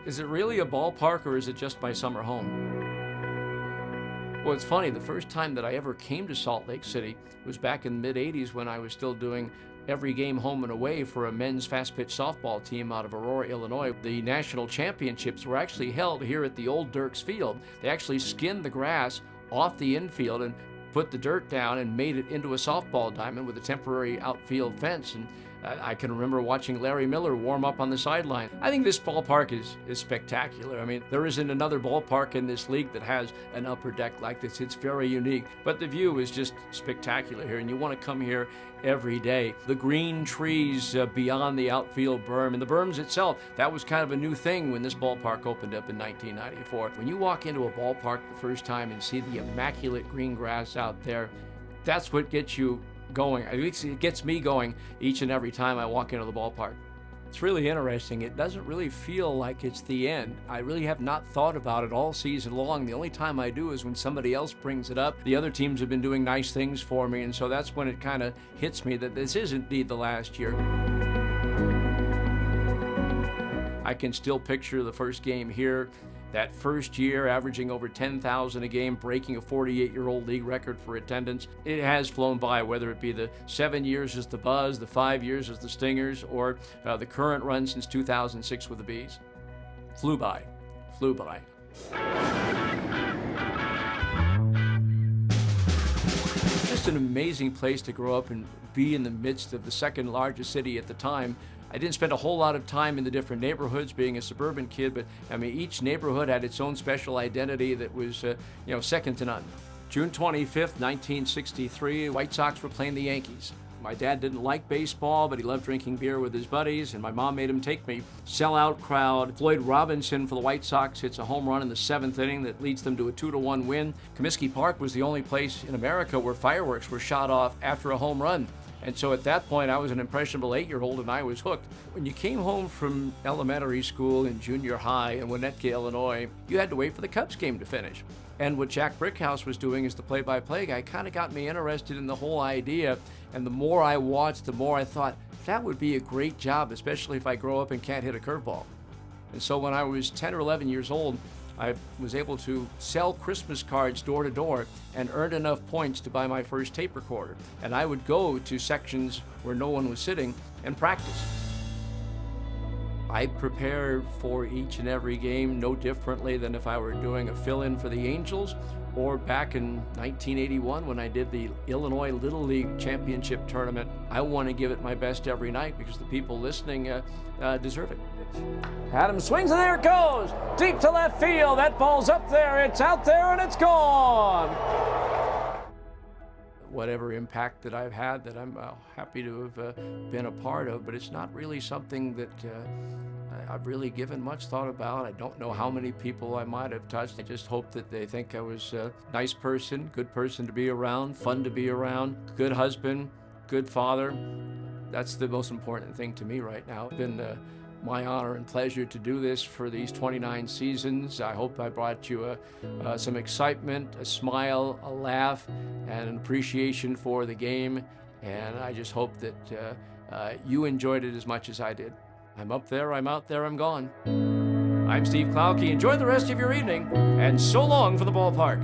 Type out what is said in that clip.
Is it really a ballpark or is it just my summer home? Well, it's funny, the first time that I ever came to Salt Lake City was back in the mid-'80s when I was still doing every game home and away for a men's fast-pitch softball team out of Aurora, Illinois. The national championships were actually held here at the old Dirks Field. They actually skinned the grass off the infield and put the dirt down and made it into a softball diamond with a temporary outfield fence. And I can remember watching Larry Miller warm up on the sideline. I think this ballpark is spectacular. I mean, there isn't another ballpark in this league that has an upper deck like this. It's very unique, but the view is just spectacular here, and you want to come here every day. The green trees beyond the outfield berm, and the berms itself, that was kind of a new thing when this ballpark opened up in 1994. When you walk into a ballpark the first time and see the immaculate green grass out there, that's what gets you going. At least it gets me going each and every time I walk into the ballpark. It's really interesting. It doesn't really feel like it's the end. I really have not thought about it all season long. The only time I do is when somebody else brings it up. The other teams have been doing nice things for me, and so that's when it kind of hits me that this is indeed the last year. I can still picture the first game here. That first year, averaging over 10,000 a game, breaking a 48-year-old league record for attendance. It has flown by, whether it be the 7 years as the Buzz, the 5 years as the Stingers, or the current run since 2006 with the Bees. Flew by. Flew by. Just an amazing place to grow up and be in the midst of the second largest city at the time. I didn't spend a whole lot of time in the different neighborhoods being a suburban kid, but I mean, each neighborhood had its own special identity that was, second to none. June 25th, 1963, White Sox were playing the Yankees. My dad didn't like baseball, but he loved drinking beer with his buddies, and my mom made him take me. Sellout crowd. Floyd Robinson for the White Sox hits a home run in the 7th inning that leads them to a 2-1 win. Comiskey Park was the only place in America where fireworks were shot off after a home run. And so at that point, I was an impressionable 8-year-old and I was hooked. When you came home from elementary school and junior high in Winnetka, Illinois, you had to wait for the Cubs game to finish. And what Jack Brickhouse was doing as the play-by-play guy kind of got me interested in the whole idea. And the more I watched, the more I thought, that would be a great job, especially if I grow up and can't hit a curveball. And so when I was 10 or 11 years old, I was able to sell Christmas cards door to door and earned enough points to buy my first tape recorder. And I would go to sections where no one was sitting and practice. I prepared for each and every game no differently than if I were doing a fill-in for the Angels or back in 1981 when I did the Illinois Little League Championship Tournament. I want to give it my best every night because the people listening deserve it. Adams swings and there it goes! Deep to left field, that ball's up there, it's out there and it's gone! Whatever impact that I've had that I'm happy to have been a part of, but it's not really something that I've really given much thought about. I don't know how many people I might have touched. I just hope that they think I was a nice person, good person to be around, fun to be around, good husband, good father. That's the most important thing to me right now. It's been my honor and pleasure to do this for these 29 seasons. I hope I brought you some excitement, a smile, a laugh, and an appreciation for the game. And I just hope that you enjoyed it as much as I did. I'm up there, I'm out there, I'm gone. I'm Steve Klauke. Enjoy the rest of your evening, and so long for the ballpark.